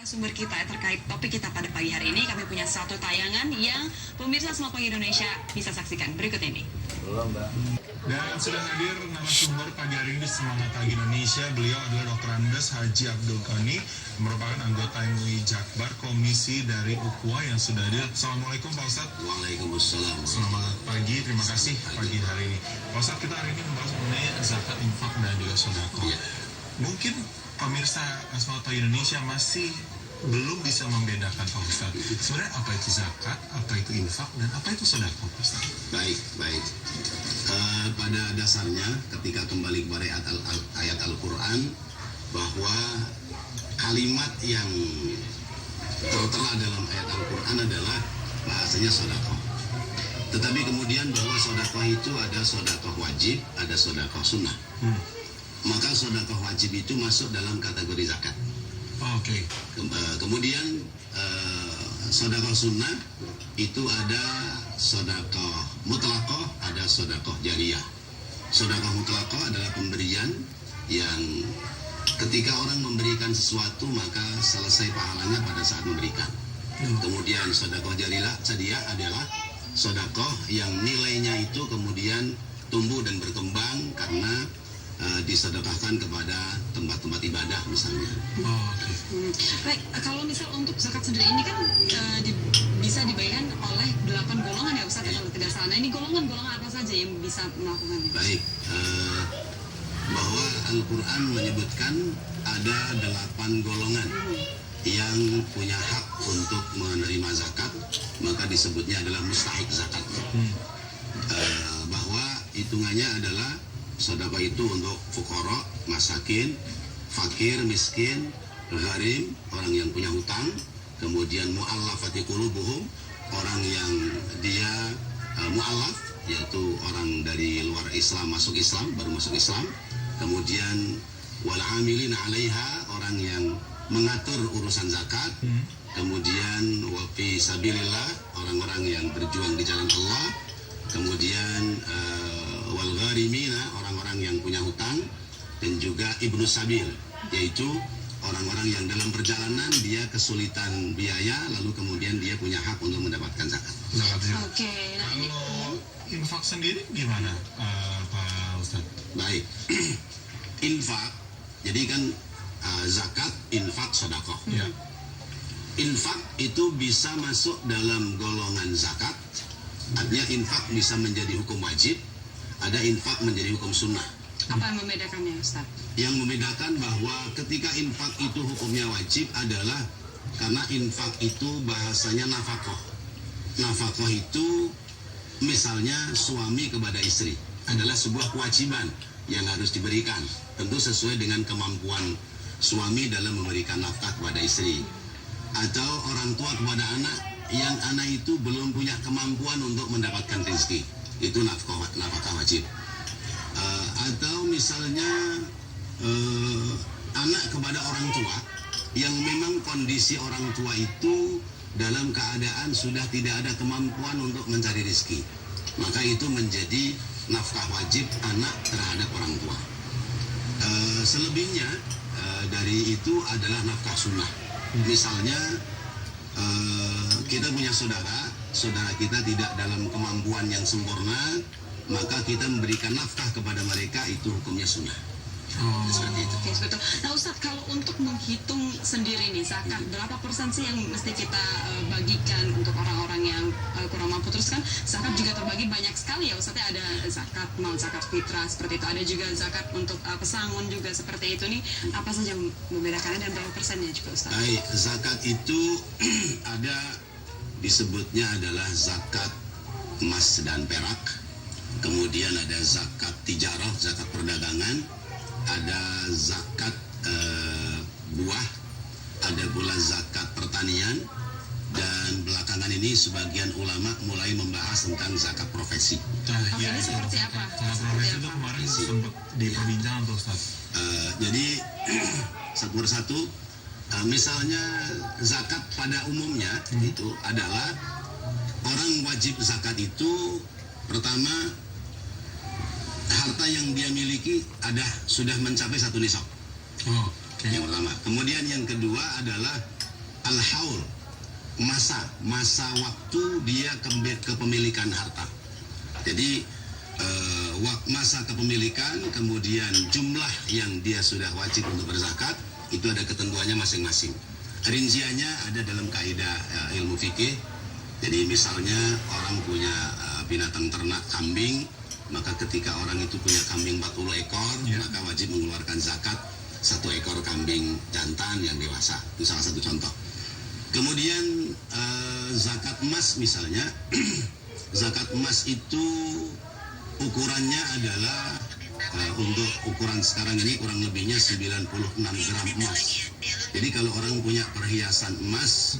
Sumber kita terkait topik kita pada pagi hari ini, kami punya satu tayangan yang pemirsa Selamat Pagi Indonesia bisa saksikan berikut ini. Dan sudah hadir narasumber pagi hari ini di Semangat Pagi Indonesia. Beliau adalah Dr. Andes Haji Abdul Ghani, merupakan anggota MUI Jakbar, komisi dari UKUA yang sudah hadir. Assalamualaikum Pak Ustadz. Waalaikumsalam. Selamat pagi, terima kasih pagi hari ini. Pak Ustadz, kita hari ini membahas mengenai zakat, infak, dan juga sedekah. Ya. Mungkin pemirsa Selamat Pagi Indonesia masih belum bisa membedakan Pak Ustadz. Sebenarnya apa itu zakat, apa itu infak, dan apa itu sedekah Pak Ustadz? Baik. Pada dasarnya ketika kembali kepada ayat Al-Quran, bahwa kalimat yang tertera dalam ayat Al-Quran adalah bahasanya sedekah. Tetapi kemudian bahwa sedekah itu ada sedekah wajib, ada sedekah sunnah. Maka sedekah wajib itu masuk dalam kategori zakat. Oke. Kemudian sedekah sunnah itu ada sedekah mutlaqah, ada sedekah jariyah. Sedekah mutlaqah adalah pemberian yang ketika orang memberikan sesuatu maka selesai pahalanya pada saat memberikan. Kemudian sedekah jariyah adalah sedekah yang nilainya itu kemudian tumbuh dan berkembang karena disedekahkan kepada tempat-tempat ibadah misalnya. Baik, kalau misal untuk zakat sendiri ini kan bisa dibayar oleh 8 golongan ya Ustaz, kalau tidak salah. Nah, ini golongan-golongan apa saja yang bisa melakukannya? Baik, bahwa Al-Quran menyebutkan ada 8 golongan yang punya hak untuk menerima zakat, maka disebutnya adalah mustahik zakat. Bahwa hitungannya adalah sedekah itu untuk fuqara, masakin, fakir, miskin, gharim, orang yang punya hutang, kemudian mu'allafati qulubuhum, orang yang dia mu'allaf, yaitu orang dari luar Islam masuk Islam, baru masuk Islam, kemudian wal amilina 'alaiha, orang yang mengatur urusan zakat, kemudian wa fi sabilillah, orang-orang yang berjuang di jalan Allah, kemudian wal gharimina, orang-orang yang punya hutang, dan juga ibnu sabil, yaitu orang-orang yang dalam perjalanan dia kesulitan biaya, lalu kemudian dia punya hak untuk mendapatkan zakat. Oke. Kalau infak sendiri gimana Pak Ustadz? Baik. Infak, jadi kan zakat, infak, sedekah. Ya. Infak itu bisa masuk dalam golongan zakat, artinya infak bisa menjadi hukum wajib, ada infak menjadi hukum sunnah. Apa yang membedakannya Ustaz? Yang membedakan bahwa ketika infak itu hukumnya wajib adalah karena infak itu bahasanya nafkah. Nafkah itu misalnya suami kepada istri adalah sebuah kewajiban yang harus diberikan, tentu sesuai dengan kemampuan suami dalam memberikan nafkah kepada istri. Atau orang tua kepada anak yang anak itu belum punya kemampuan untuk mendapatkan rezeki, itu nafkah wajib. Atau misalnya anak kepada orang tua yang memang kondisi orang tua itu dalam keadaan sudah tidak ada kemampuan untuk mencari rezeki, maka itu menjadi nafkah wajib anak terhadap orang tua. Selebihnya dari itu adalah nafkah sunnah. Misalnya kita punya saudara kita tidak dalam kemampuan yang sempurna, maka kita memberikan nafkah kepada mereka, itu hukumnya sunnah. Seperti itu. Oke, betul. Nah Ustadz, kalau untuk menghitung sendiri nih zakat, berapa persen sih yang mesti kita bagikan untuk orang-orang yang kurang mampu? Terus kan zakat juga terbagi banyak sekali ya Ustadz, ada zakat mal, zakat fitrah seperti itu, ada juga zakat untuk pesangon juga seperti itu nih. Apa saja yang membedakannya dan berapa persennya juga Ustadz? Baik, zakat itu ada disebutnya adalah zakat emas dan perak. Kemudian ada zakat tijarah, zakat perdagangan, ada zakat buah, ada pula zakat pertanian, dan belakangan ini sebagian ulama mulai membahas tentang zakat profesi. Ini seperti apa? Zakat profesi itu kemarin sempat diperbincangkan tuh Ustaz. Jadi satu persatu, misalnya zakat pada umumnya itu adalah orang wajib zakat itu pertama harta yang dia miliki sudah mencapai 1 nisab. Yang pertama. Kemudian yang kedua adalah al-haul, masa waktu dia kepemilikan harta. Jadi masa kepemilikan, kemudian jumlah yang dia sudah wajib untuk berzakat, itu ada ketentuannya masing-masing. Rinciannya ada dalam kaidah ilmu fikih. Jadi misalnya orang punya binatang ternak kambing, maka ketika orang itu punya kambing 40 ekor, maka wajib mengeluarkan zakat 1 ekor kambing jantan yang dewasa. Itu salah satu contoh. Kemudian zakat emas misalnya, zakat emas itu ukurannya adalah untuk ukuran sekarang ini kurang lebihnya 96 gram emas. Jadi kalau orang punya perhiasan emas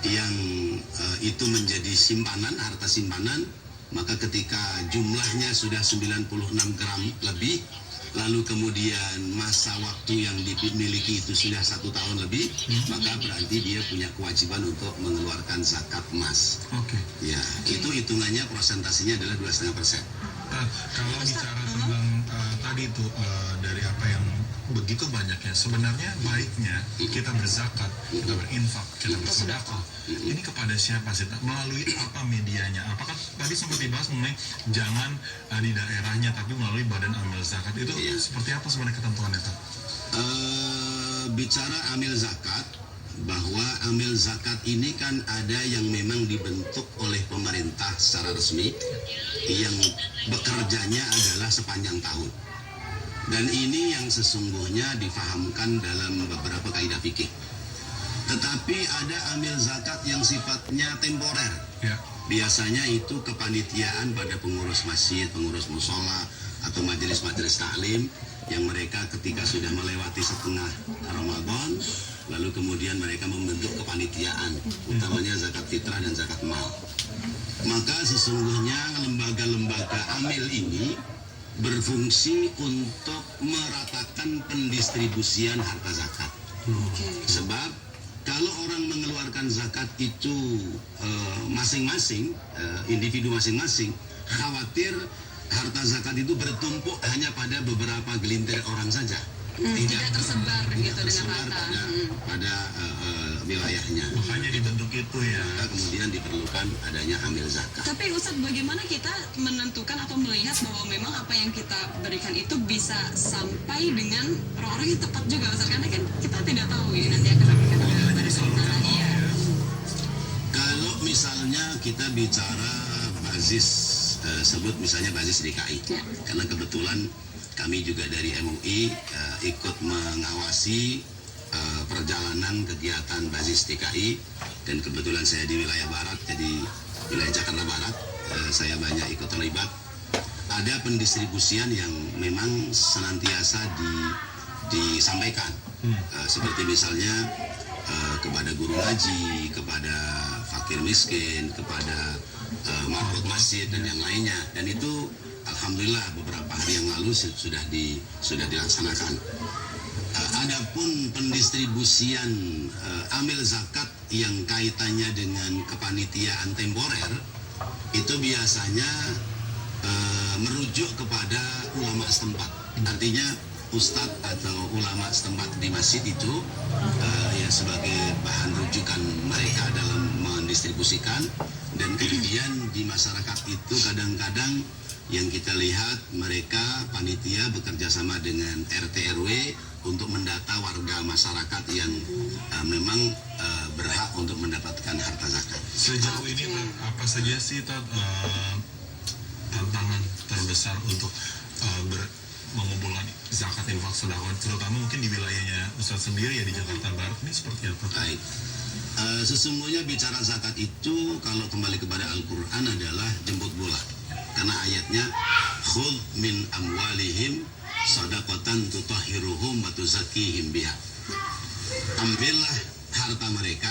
yang itu menjadi simpanan, harta simpanan, maka ketika jumlahnya sudah 96 gram lebih, lalu kemudian masa waktu yang dimiliki itu sudah 1 tahun lebih, maka berarti dia punya kewajiban untuk mengeluarkan zakat emas. Oke. Ya, itu hitungannya prosentasenya adalah 2,5%. Kalau bicara tentang tadi itu dari apa yang begitu banyaknya, sebenarnya baiknya kita berzakat, kita berinfak, kita bersedekah. Ini kepada siapa sih? Melalui apa medianya? Apakah tadi sempat dibahas mengenai jangan di daerahnya, tapi melalui badan amil zakat? Itu seperti apa sebenarnya ketentuannya, Pak? Bicara amil zakat, bahwa amil zakat ini kan ada yang memang dibentuk oleh pemerintah secara resmi, yang bekerjanya adalah sepanjang tahun. Dan ini yang sesungguhnya difahamkan dalam beberapa kaidah fikih. Tetapi ada amil zakat yang sifatnya temporer. Biasanya itu kepanitiaan pada pengurus masjid, pengurus musola, atau majelis-majelis taklim, yang mereka ketika sudah melewati setengah Ramadan, lalu kemudian mereka membentuk kepanitiaan, utamanya zakat fitrah dan zakat mal. Maka sesungguhnya lembaga-lembaga amil ini berfungsi untuk meratakan pendistribusian harta zakat. Sebab kalau orang mengeluarkan zakat itu masing-masing, individu masing-masing, khawatir harta zakat itu bertumpuk hanya pada beberapa gelintir orang saja. Tidak tersebar gitu dengan rata. Pada wilayahnya. Makanya dibentuk itu ya. Maka kemudian diperlukan adanya amil zakat. Tapi Ustadz, bagaimana kita menentukan atau melihat bahwa memang apa yang kita berikan itu bisa sampai dengan orang-orang yang tepat juga, Ustadz? Karena kan kita tidak tahu ya nanti akan Jadi selalu iya. Kalau misalnya kita bicara basis, sebut misalnya basis DKI, karena kebetulan kami juga dari MUI ikut mengawasi perjalanan kegiatan basis DKI, dan kebetulan saya di wilayah barat, jadi wilayah Jakarta Barat, saya banyak ikut terlibat. Ada pendistribusian yang memang senantiasa disampaikan, seperti misalnya kepada guru ngaji, kepada fakir miskin, kepada marhum masjid dan yang lainnya. Dan itu alhamdulillah beberapa hari yang lalu sudah dilaksanakan. Adapun pendistribusian amil zakat yang kaitannya dengan kepanitiaan temporer, itu biasanya merujuk kepada ulama setempat. Artinya ustadz atau ulama setempat di masjid itu ya sebagai bahan rujukan mereka dalam mendistribusikan. Dan kemudian di masyarakat itu kadang-kadang yang kita lihat mereka panitia bekerja sama dengan RT RW untuk mendata warga masyarakat yang memang berhak untuk mendapatkan harta zakat. Sejauh ini apa saja sih tantangan terbesar untuk mengumpulkan zakat infak sedekah, terutama mungkin di wilayahnya Ustadz sendiri ya di Jakarta Barat, ini seperti apa? Baik. Sesungguhnya bicara zakat itu kalau kembali kepada Al-Quran adalah jemput bola. Karena ayatnya khudh min amwalihim shadaqatan tutahhiruhum wa tuzakkihim biha. Ambillah harta mereka,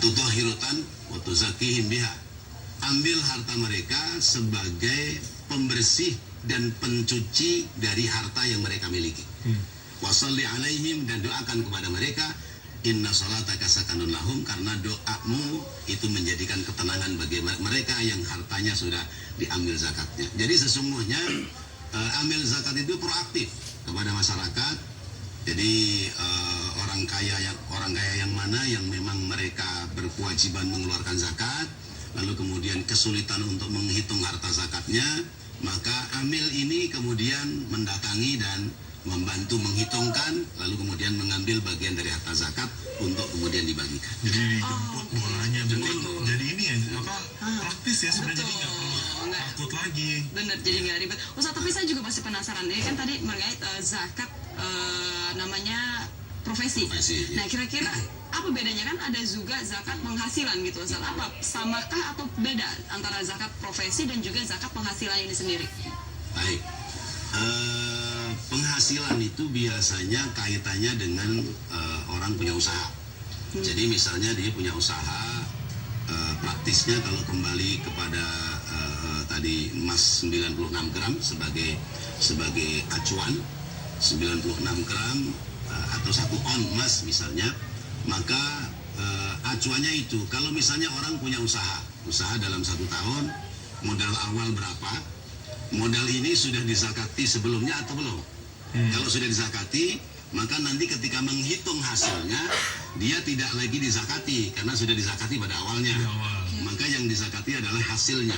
tutahhirutan wa tuzakkihim biha. Ambil harta mereka sebagai pembersih dan pencuci dari harta yang mereka miliki. Washolli alaihim, dan doakan kepada mereka, inna sholataka sakanun lahum, karena doamu itu menjadikan ketenangan bagi mereka yang hartanya sudah diambil zakatnya. Jadi sesungguhnya ambil zakat itu proaktif kepada masyarakat. Jadi orang orang kaya yang mana yang memang mereka berkewajiban mengeluarkan zakat, lalu kemudian kesulitan untuk menghitung harta zakatnya, maka amil ini kemudian mendatangi dan membantu menghitungkan, lalu kemudian mengambil bagian dari harta zakat untuk kemudian dibagikan. Jadi dijemput bolanya, Betul. jadi ini ya praktis ya sebenarnya, jadi nggak perlu Nggak. takut lagi. Bener, jadi nggak ribet. Ustaz, tapi saya juga masih penasaran. Ini kan tadi terkait zakat namanya profesi. Profesi, Nah, kira-kira apa bedanya? Kan ada juga zakat penghasilan gitu, Ustaz. Apa samakah atau beda antara zakat profesi dan juga zakat penghasilan ini sendiri? Baik. Penghasilan itu biasanya kaitannya dengan orang punya usaha. Jadi misalnya dia punya usaha, praktisnya kalau kembali kepada tadi emas 96 gram sebagai acuan, 96 gram atau 1 on emas misalnya, maka acuannya itu kalau misalnya orang punya usaha dalam 1 tahun, modal awal berapa, modal ini sudah dizakati sebelumnya atau belum? Kalau sudah dizakati, maka nanti ketika menghitung hasilnya, dia tidak lagi dizakati karena sudah dizakati pada awalnya. Maka yang dizakati adalah hasilnya.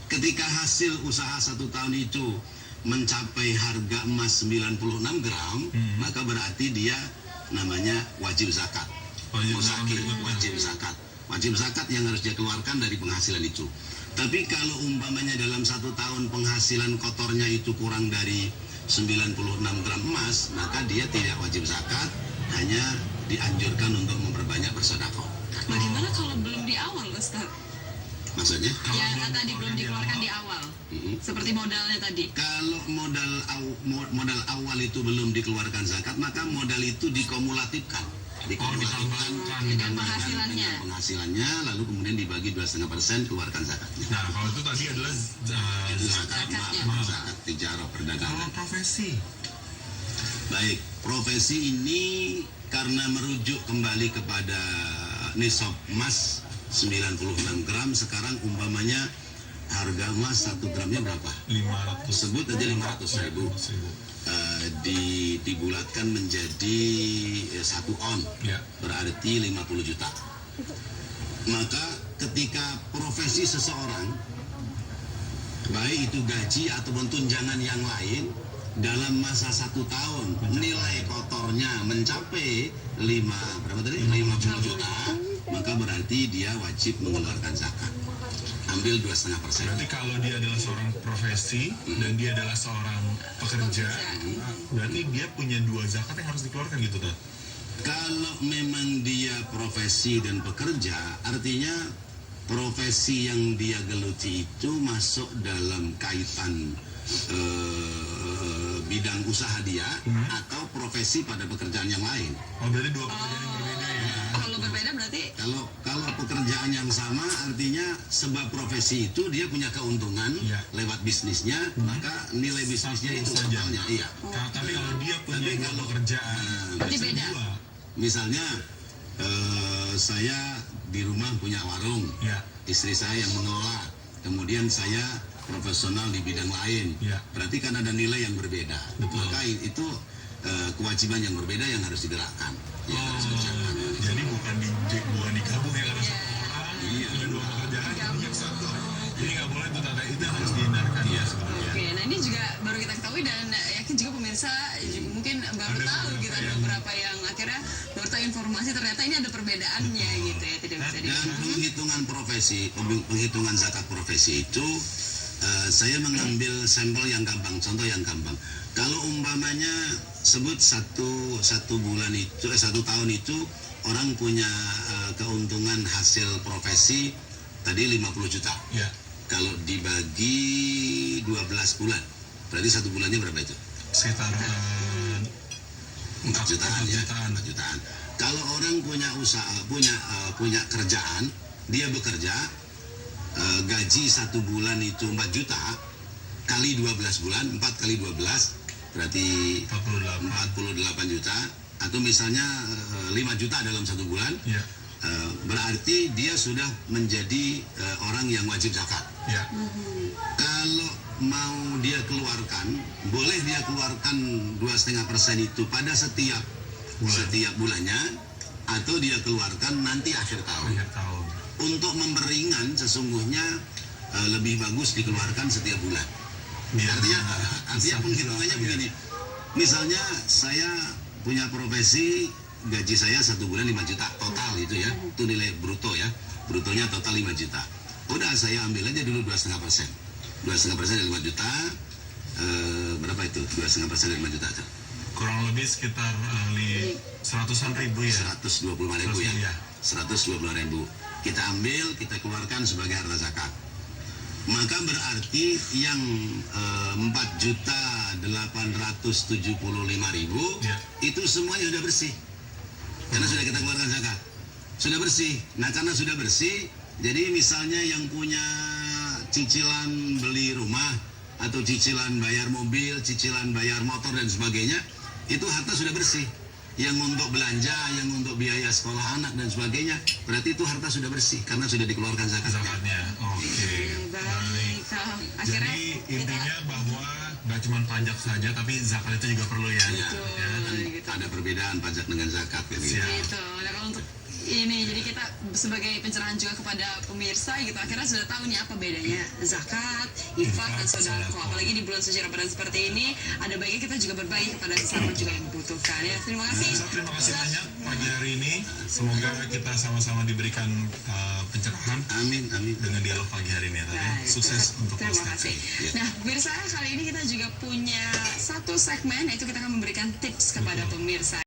Ketika hasil usaha 1 tahun itu mencapai harga emas 96 gram, maka berarti dia namanya wajib zakat. Wajib zakat. Wajib zakat yang harus dia keluarkan dari penghasilan itu. Tapi kalau umpamanya dalam 1 tahun penghasilan kotornya itu kurang dari 96 gram emas, maka dia tidak wajib zakat, hanya dianjurkan untuk memperbanyak bersedekah. Bagaimana kalau belum di awal, Ustaz? Maksudnya? Yang tadi belum dikeluarkan di awal, seperti modalnya tadi. Kalau modal awal itu belum dikeluarkan zakat, maka modal itu dikumulatifkan. Ditambahkan dengan penghasilannya. Dengan penghasilannya, lalu kemudian dibagi 2,5% keluarkan zakatnya. Nah, kalau itu tadi adalah Itu zakat zakatnya. zakat tijarah perdagangan. kalau profesi. Baik, profesi ini karena merujuk kembali kepada nisab emas 96 gram, sekarang umpamanya harga emas 1 gramnya berapa? 500. Sebut aja 500.000. Dibulatkan menjadi 1 on, Ya. berarti 50 juta. Maka ketika profesi seseorang, baik itu gaji ataupun tunjangan yang lain, dalam masa 1 tahun nilai kotornya mencapai 50 juta, maka berarti dia wajib mengeluarkan zakat. Ambil 2,5%. Berarti kalau dia adalah seorang profesi dan dia adalah seorang pekerja, berarti dia punya 2 zakat yang harus dikeluarkan gitu kan? Kalau memang dia profesi dan pekerja, artinya profesi yang dia geluti itu masuk dalam kaitan bidang usaha dia atau profesi pada pekerjaan yang lain. Oh, berarti 2 pekerjaan yang berbeda ya? Kalau berbeda berarti Kalau pekerjaan yang sama, artinya sebab profesi itu dia punya keuntungan Iya. lewat bisnisnya, maka nilai bisnisnya itu Saja. totalnya. Iya. Tapi kalau dia punya Tapi 2 kalau- pekerjaan, Berarti bisa beda. 2. Misalnya saya di rumah punya warung, Ya. istri saya yang mengelola, kemudian saya profesional di bidang lain, Ya. berarti kan ada nilai yang berbeda. Betul. Maka itu kewajiban yang berbeda yang harus digerakkan, yang harus dikerjakan. Jadi bukan digabung ya, karena satu orang Iya. punya 2 pekerjaan, jadinya 1. Jadi nggak boleh tuh tata itu yang harus dihindarkan ya sebenarnya. Oke, nah ini juga baru kita ketahui dan yakin juga pemirsa juga mungkin baru Ada tahu beberapa gitu, ada yang- beberapa yang akhirnya baru tahu informasi ternyata ini ada perbedaannya gitu ya, tidak bisa Dan di. penghitungan profesi, penghitungan zakat profesi itu saya mengambil sampel yang gampang, contoh yang gampang. Kalau umpamanya sebut satu bulan itu, 1 tahun itu orang punya keuntungan hasil profesi tadi 50 juta. Ya. Kalau dibagi 12 bulan, berarti 1 bulannya berapa itu? Sekitar 4 jutaan ya, jutaan. 4 jutaan. Kalau orang punya usaha, punya kerjaan, dia bekerja, gaji 1 bulan itu 4 juta, kali 12 bulan, 4 kali 12, berarti 48 juta, atau misalnya 5 juta dalam 1 bulan, Ya. berarti dia sudah menjadi orang yang wajib zakat. Ya. Kalau mau dia keluarkan, boleh dia keluarkan 2,5% itu pada setiap setiap bulannya, atau dia keluarkan nanti akhir tahun. Untuk memberingan sesungguhnya lebih bagus dikeluarkan setiap bulan. Artinya penghitungannya begini. Misalnya saya punya profesi, gaji saya 1 bulan 5 juta total itu ya, itu nilai bruto ya, brutonya total 5 juta. Udah saya ambil aja dulu 2,5%. 2,5% dari 5 juta, berapa itu? 2,5% dari 5 juta tuh. Kurang lebih sekitar 100-an ribu ya. 125.000 ya. 125.000. Kita ambil, kita keluarkan sebagai harta zakat. Maka berarti yang 4.875.000 itu semuanya sudah bersih. Karena sudah kita keluarkan zakat. Sudah bersih. Nah, karena sudah bersih, jadi misalnya yang punya cicilan beli rumah atau cicilan bayar mobil, cicilan bayar motor dan sebagainya, itu harta sudah bersih. Yang untuk belanja, yang untuk biaya sekolah anak dan sebagainya, berarti itu harta sudah bersih karena sudah dikeluarkan zakatnya. Oke. Baik. Jadi intinya bahwa nggak cuma pajak saja, tapi zakat itu juga perlu ya. Iya. Ada perbedaan pajak dengan zakat. Gitu. Nah, kalau untuk ini, jadi kita sebagai pencerahan juga kepada pemirsa gitu, akhirnya sudah tahu nih apa bedanya zakat, infak, dan sodako. Apalagi di bulan suci Ramadan seperti ini, ada baiknya kita juga berbagi kepada sesama juga yang membutuhkan ya. Terima kasih. Terima kasih banyak pagi hari ini. Semoga kita sama-sama diberikan pencerahan. Amin. Dengan dialog pagi hari ini tadi. Sukses untuk Terima kasih. Nah, pemirsa, kali ini kita juga punya satu segmen, yaitu kita akan memberikan tips kepada pemirsa.